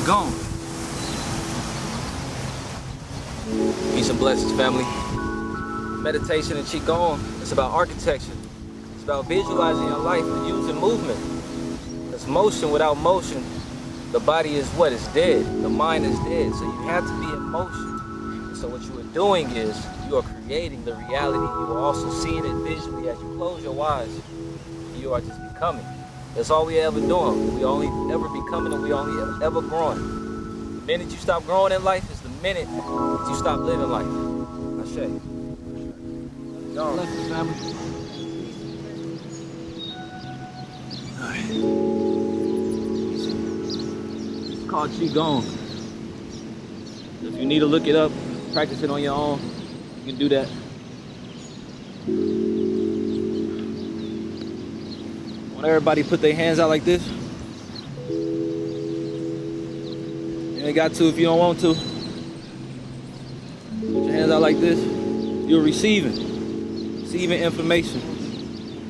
Qigong. Peace and blessings, family. Meditation and Qigong, it's about architecture. It's about visualizing your life and using movement. It's motion without motion. The body is what? It's dead. The mind is dead. So you have to be in motion. And so what you are doing is you are creating the reality. You are also seeing it visually as you close your eyes. You are just becoming. That's all we ever doing. We only ever becoming and we only ever growing. The minute you stop growing in life is the minute that you stop living life. Ashe. Blessings, family. All right. It's called Qigong. If you need to look it up, practice it on your own, you can do that. Want everybody put their hands out like this. You ain't got to if you don't want to. Put your hands out like this. You're receiving information.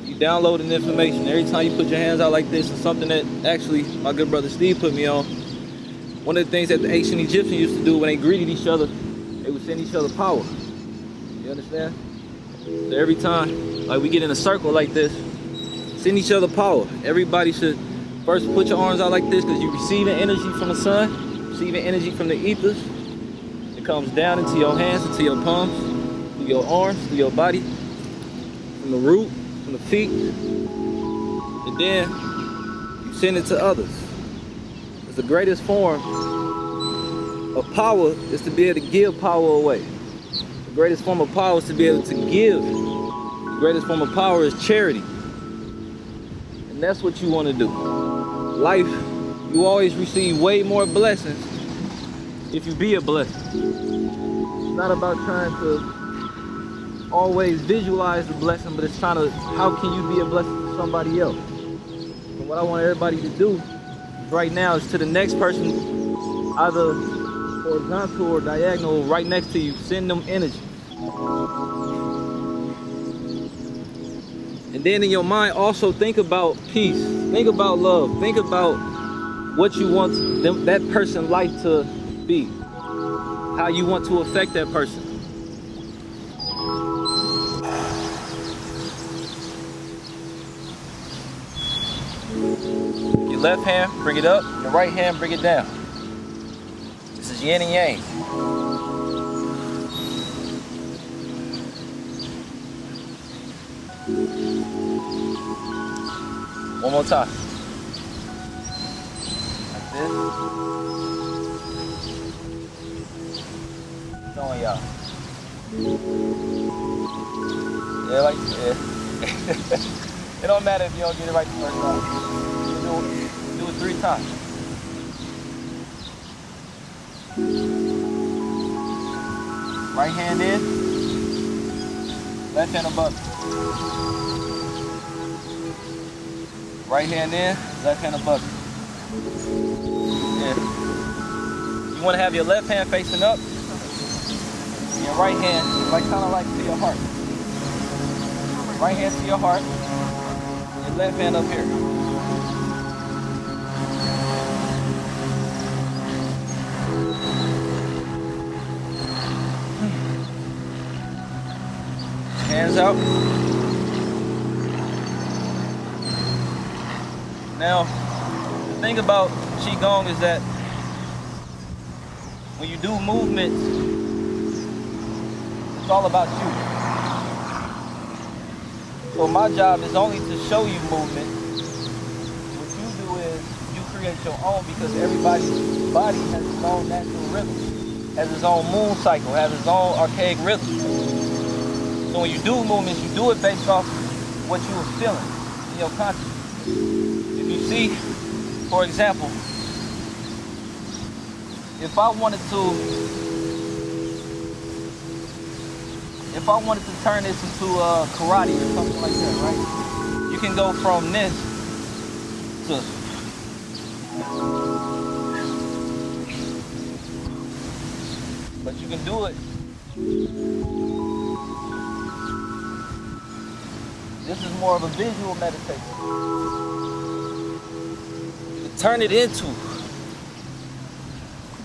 You downloading information. Every time you put your hands out like this, and something that actually my good brother Steve put me on. One of the things that the ancient Egyptians used to do when they greeted each other, they would send each other power. You understand? So every time, like we get in a circle like this, send each other power. Everybody should first put your arms out like this because you're receiving energy from the sun, receiving energy from the ethers. It comes down into your hands, into your palms, through your arms, through your body, from the root, from the feet. And then you send it to others. It's the greatest form of power is to be able to give power away. The greatest form of power is to be able to give. The greatest form of power is charity. And that's what you want to do. Life, you always receive way more blessings if you be a blessing. It's not about trying to always visualize the blessing, but it's trying to, how can you be a blessing to somebody else? And what I want everybody to do right now is to the next person, either horizontal or diagonal, right next to you, send them energy. And then in your mind, also think about peace. Think about love. Think about what you want that person's life to be. How you want to affect that person. Your left hand, bring it up. Your right hand, bring it down. This is yin and yang. One more time. Like this. Showing y'all. Yeah, like yeah. It don't matter if you don't get it right the first time. Do it 3 times. Right hand in, left hand above. Right hand in, left hand above. Yeah. You want to have your left hand facing up, and your right hand kind of like to your heart. Right hand to your heart, your left hand up here. Hands out. Now, the thing about Qigong is that when you do movements, it's all about you. So my job is only to show you movement. What you do is you create your own, because everybody's body has its own natural rhythm, has its own moon cycle, has its own archaic rhythm. So when you do movements, you do it based off what you are feeling in your consciousness. If you see, for example, if I wanted to turn this into karate or something like that, right? You can go from this to but you can do it. This is more of a visual meditation. You turn it into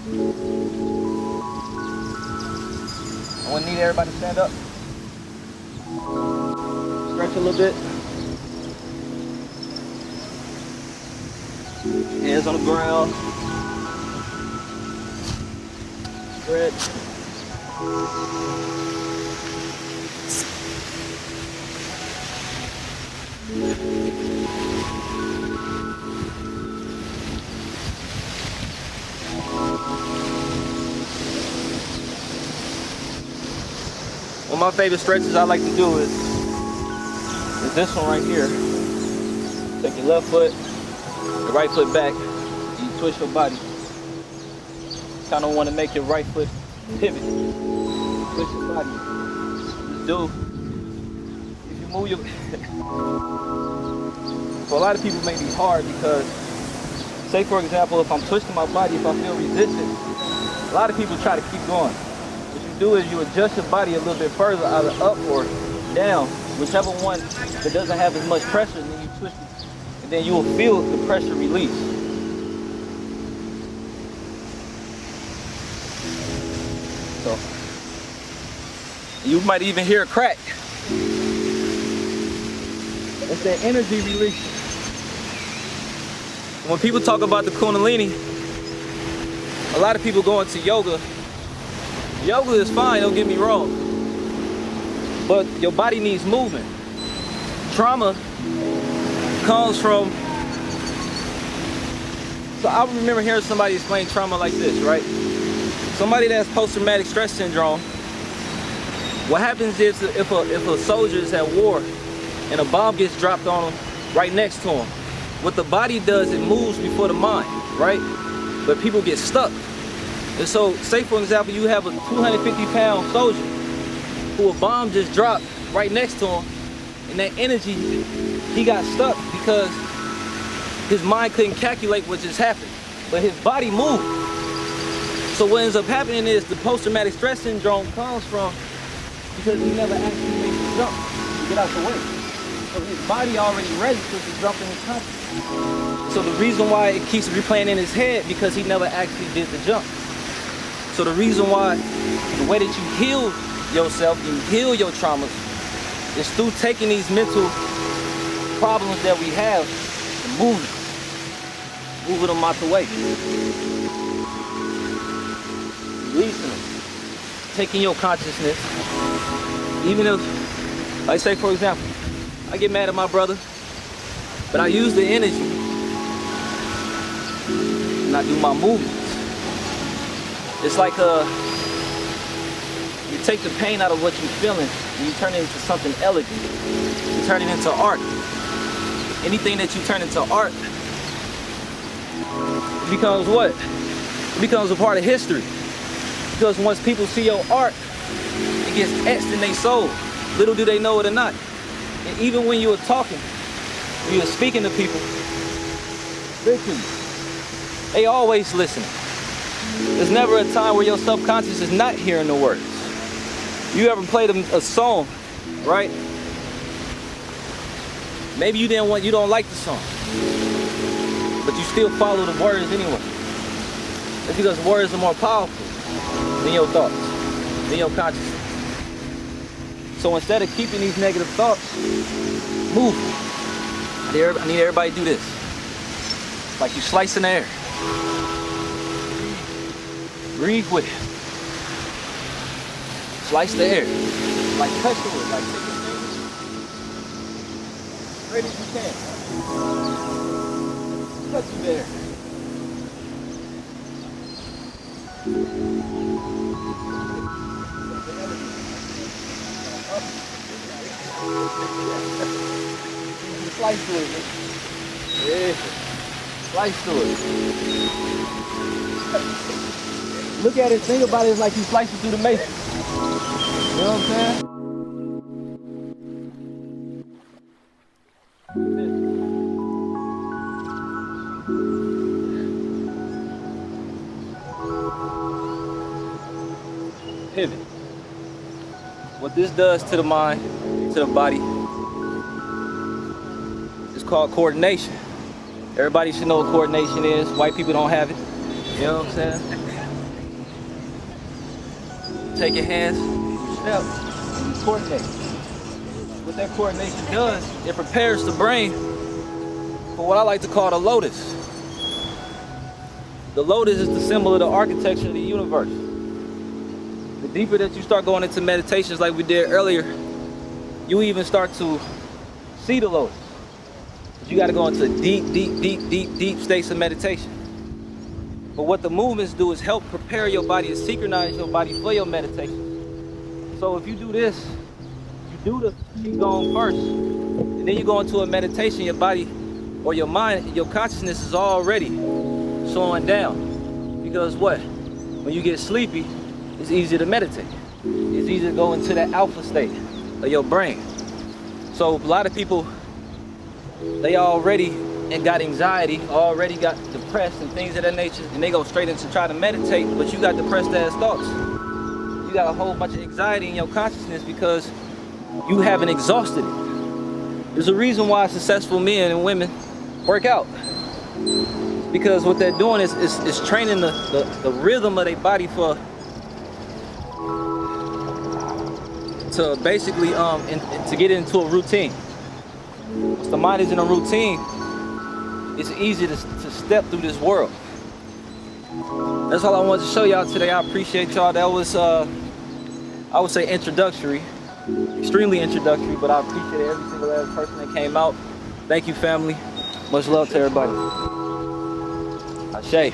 I want to need everybody to stand up. Stretch a little bit. Hands on the ground. Stretch. One of my favorite stretches I like to do is this one right here. Take your left foot, your right foot back, and you twist your body. Kind of want to make your right foot pivot. Twist your body. Just do. If you move your... For a lot of people it may be hard because, say for example, if I'm twisting my body, if I feel resistance, a lot of people try to keep going. What you do is you adjust your body a little bit further, either up or down, whichever one that doesn't have as much pressure, and then you twist it, and then you will feel the pressure release. So you might even hear a crack. It's that energy release. When people talk about the Kundalini, a lot of people go into yoga. Yoga is fine, don't get me wrong, but your body needs movement. Trauma comes from, so I remember hearing somebody explain trauma like this, right? Somebody that's post-traumatic stress syndrome, what happens is if a soldier is at war and a bomb gets dropped on him right next to him, what the body does, it moves before the mind, right? But people get stuck. And so, say for example, you have a 250-pound soldier who a bomb just dropped right next to him, and that energy, he got stuck because his mind couldn't calculate what just happened, but his body moved. So what ends up happening is the post-traumatic stress syndrome comes from because he never actually made the jump to get out the way. So his body already registered to jump in his consciousness. So the reason why it keeps replaying in his head, because he never actually did the jump. So the reason why, the way that you heal yourself, you heal your traumas, is through taking these mental problems that we have and moving them out the way. Releasing them. Taking your consciousness, even if, like say for example, I get mad at my brother, but I use the energy and I do my movements. It's like you take the pain out of what you're feeling and you turn it into something elegant. You turn it into art. Anything that you turn into art, it becomes what? It becomes a part of history. Because once people see your art, it gets etched in their soul. Little do they know it or not. And even when you were talking, when you were speaking to people, listen, they always listening. There's never a time where your subconscious is not hearing the words. You ever played a song, right? Maybe you don't like the song, but you still follow the words anyway. It's because words are more powerful than your thoughts, than your consciousness. So instead of keeping these negative thoughts, move. I need everybody to do this. Like you slicing the air. Breathe with it. Slice the air. Like touch the wood. Like take your fingers. Straight as you can. Touch the air. Slice to it. Yeah. Slice to it. Look at it, think about it, it's like you slicing through the matrix. You know what I'm saying? Pivot. What this does to the mind, to the body, it's called coordination. Everybody should know what coordination is. White people don't have it. You know what I'm saying? take your hands, you step, and you coordinate. What that coordination does, it prepares the brain for what I like to call the lotus. The lotus is the symbol of the architecture of the universe. The deeper that you start going into meditations like we did earlier, you even start to see the lotus. But you got to go into deep states of meditation. But what the movements do is help prepare your body and synchronize your body for your meditation. So if you do this, you do the qigong first, and then you go into a meditation, your body or your mind, your consciousness is already slowing down. Because what? When you get sleepy, it's easy to meditate. It's easy to go into that alpha state of your brain. So a lot of people, they already got anxiety, already got depressed and things of that nature, and they go straight into try to meditate, but you got depressed ass thoughts. You got a whole bunch of anxiety in your consciousness because you haven't exhausted it. There's a reason why successful men and women work out. Because what they're doing is training the rhythm of their body to basically to get into a routine. Once the mind is in a routine, it's easy to step through this world. That's all I wanted to show y'all today. I appreciate y'all. That was I would say introductory, extremely introductory, but I appreciate every single last person that came out. Thank you, family. Much love to everybody. Ashe.